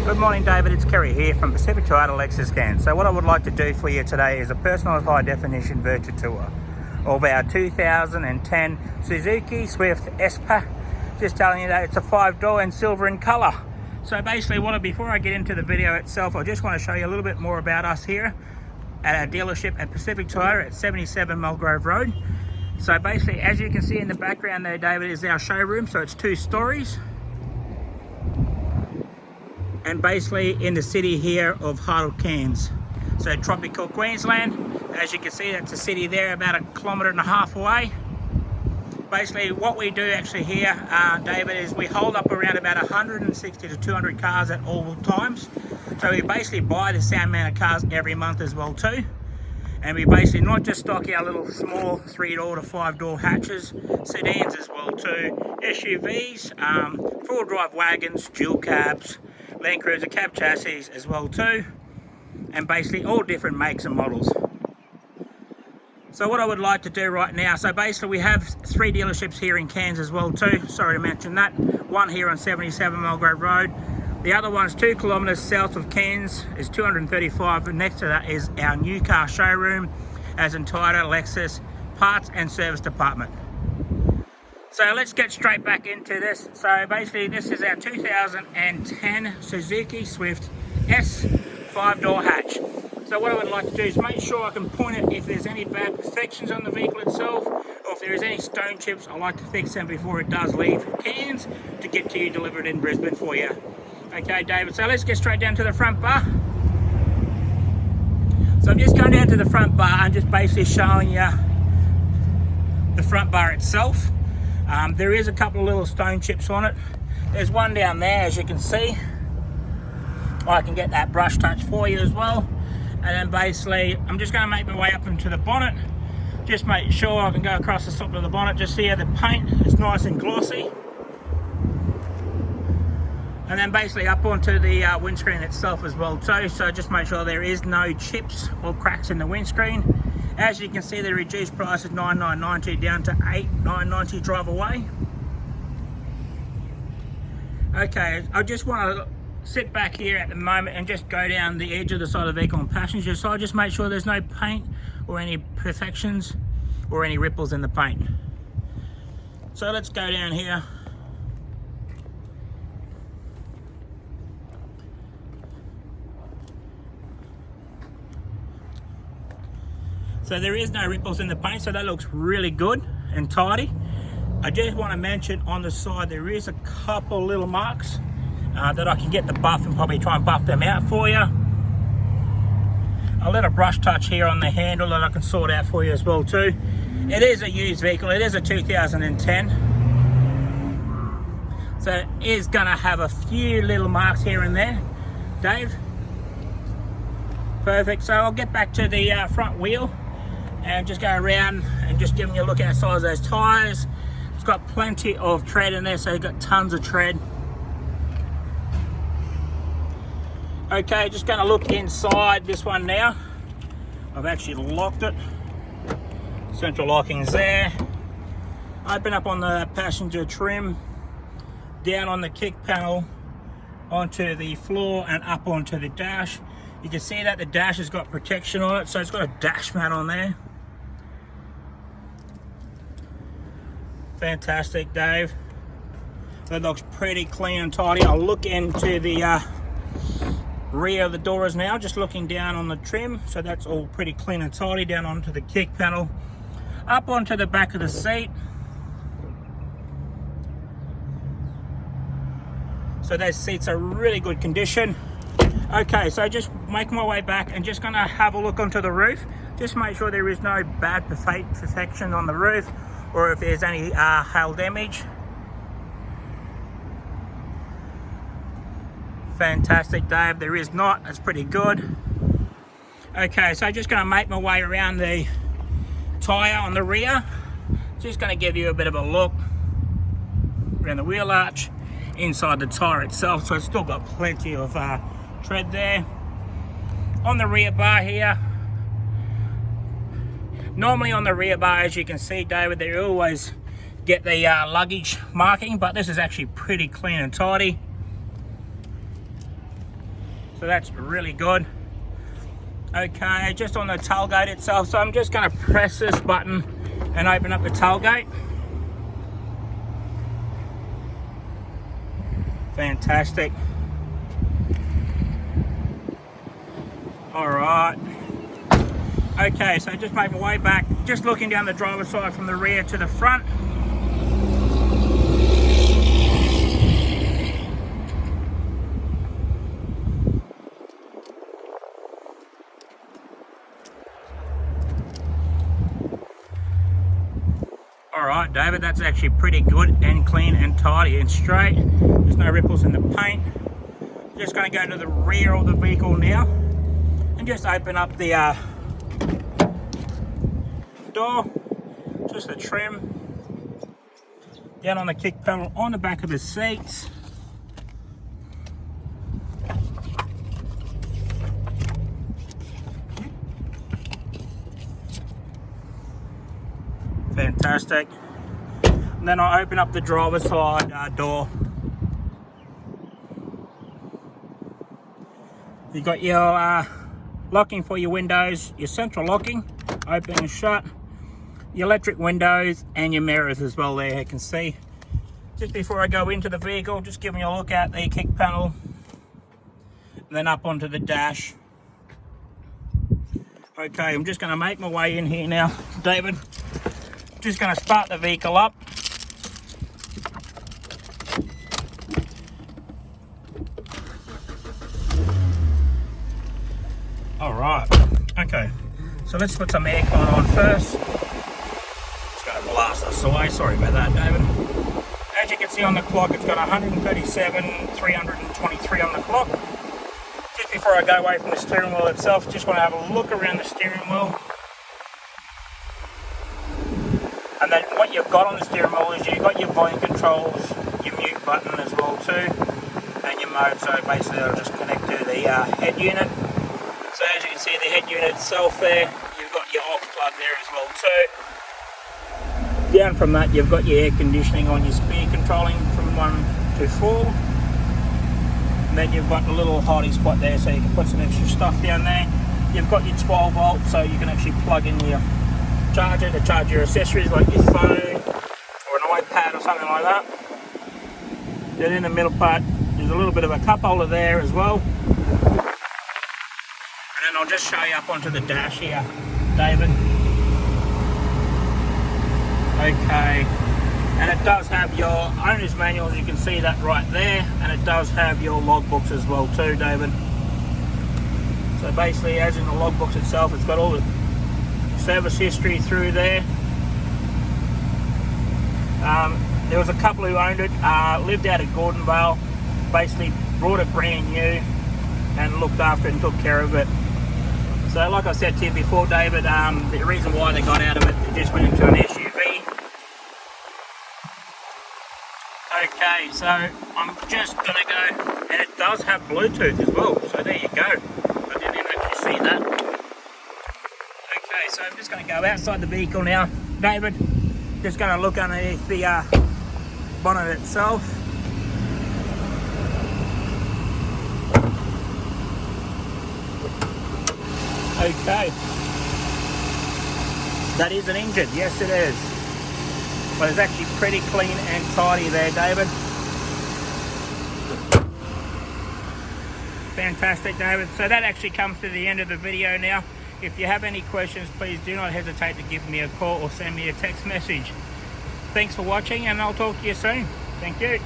Good morning, David. It's Kerry here from Pacific Toyota Lexus Cairns. So what I would like to do for you today is a personalised high-definition virtual tour of our 2010 Suzuki Swift Espa. Just telling you that it's a 5-door and silver in colour. So basically, before I get into the video itself, I just want to show you a little bit more about us here at our dealership at Pacific Toyota at 77 Mulgrove Road. So basically, as you can see in the background there, David, is our showroom. So it's 2 stories. And basically in the city here of Hatchback, Cairns. So tropical Queensland. As you can see, that's a city there about 1.5 kilometres away. Basically what we do actually here, David, is we hold up around about 160 to 200 cars at all times. So we basically buy the same amount of cars every month as well too. And we basically not just stock our little small 3-door to 5-door hatches, sedans as well too, SUVs, 4-drive wagons, dual cabs, Land Cruiser cab chassis as well too, and basically all different makes and models. So what I would like to do right now, so basically we have 3 dealerships here in Cairns as well too, sorry to mention that. One here on 77 Mulgrove Road. The other one's 2 kilometres south of Cairns, is 235, and next to that is our new car showroom, as in Toyota, Lexus, parts and service department. So let's get straight back into this. So basically this is our 2010 Suzuki Swift S 5-door hatch. So what I would like to do is make sure I can point it if there's any bad perfections on the vehicle itself, or if there is any stone chips. I like to fix them before it does leave Cairns to get to you delivered in Brisbane for you. Okay, David, so let's get straight down to the front bar. So I'm just going down to the front bar and just basically showing you the front bar itself. There is a couple of little stone chips on it. There's one down there, as you can see. I can get that brush touch for you as well. And then basically, I'm just going to make my way up into the bonnet. Just make sure I can go across the top of the bonnet. Just see how the paint is nice and glossy. And then basically up onto the windscreen itself as well too. So just make sure there is no chips or cracks in the windscreen. As you can see, the reduced price is $9,990 down to $8,990 drive away. Okay, I just want to sit back here at the moment and just go down the edge of the side of the vehicle on passenger side. Just make sure there's no paint or any imperfections or any ripples in the paint. So let's go down here. So there is no ripples in the paint, so that looks really good and tidy. I just want to mention on the side there is a couple little marks that I can get the buff and probably try and buff them out for you. A little brush touch here on the handle that I can sort out for you as well too. It is a used vehicle, it is a 2010. So it is going to have a few little marks here and there, Dave. Perfect, so I'll get back to the front wheel and just go around and just giving you a look at the size of those tyres. It's got plenty of tread in there, so you've got tons of tread. Okay, just going to look inside this one now. I've actually locked it. Central locking's there. Open up on the passenger trim, down on the kick panel, onto the floor and up onto the dash. You can see that the dash has got protection on it, so it's got a dash mat on there. Fantastic, Dave. That looks pretty clean and tidy. I'll look into the rear of the doors now, just looking down on the trim. So that's all pretty clean and tidy. Down onto the kick panel, up onto the back of the seat. So those seats are really good condition. Okay, so just making my way back and just gonna have a look onto the roof. Just make sure there is no bad perfection on the roof, or if there's any hail damage. Fantastic, Dave, there is not, that's pretty good. Okay, so just gonna make my way around the tyre on the rear. Just gonna give you a bit of a look around the wheel arch, inside the tyre itself, so it's still got plenty of tread there. On the rear bar here, normally on the rear bar, as you can see, David, they always get the luggage marking, but this is actually pretty clean and tidy. So that's really good. Okay, just on the tailgate itself, so I'm just going to press this button and open up the tailgate. Fantastic. All right. Okay, so just make my way back, just looking down the driver's side from the rear to the front. Alright David, that's actually pretty good and clean and tidy and straight. There's no ripples in the paint. Just going to go to the rear of the vehicle now and just open up the door, just the trim, down on the kick panel, on the back of the seats. Fantastic. And then I open up the driver's side door. You've got your locking for your windows, your central locking, open and shut, your electric windows and your mirrors as well there, you can see. Just before I go into the vehicle, just giving you a look at the kick panel, and then up onto the dash. Okay, I'm just going to make my way in here now, David. Just going to start the vehicle up. All right, okay, so let's put some aircon on first. It's going to blast us away, sorry about that, David. As you can see on the clock, it's got 137, 323 on the clock. Just before I go away from the steering wheel itself, just want to have a look around the steering wheel. And then what you've got on the steering wheel is you've got your volume controls, your mute button as well too, and your mode. So basically it'll just connect to the head unit. So as you can see, the head unit itself there, you've got your aux plug there as well too. Down from that, you've got your air conditioning on your speed controlling from 1 to 4. And then you've got a little hiding spot there, so you can put some extra stuff down there. You've got your 12 volts, so you can actually plug in your charger to charge your accessories like your phone or an iPad or something like that. Then in the middle part, there's a little bit of a cup holder there as well. And then I'll just show you up onto the dash here, David. Okay, and it does have your owner's manual, as you can see that right there, and it does have your logbooks as well too, David. So basically, as in the logbooks itself, it's got all the service history through there. There was a couple who owned it, lived out at Gordonvale, basically brought it brand new and looked after it and took care of it. So like I said to you before, David, the reason why they got out of it, they just went into an SUV. Okay, so I'm just going to go, and it does have Bluetooth as well, so there you go. I didn't even actually see that. Okay, so I'm just going to go outside the vehicle now, David. Just going to look underneath the bonnet itself. Okay, that is an engine, yes it is, but it's actually pretty clean and tidy there, David. Fantastic, David. So that actually comes to the end of the video now. If you have any questions, please do not hesitate to give me a call or send me a text message. Thanks for watching, and I'll talk to you soon. Thank you.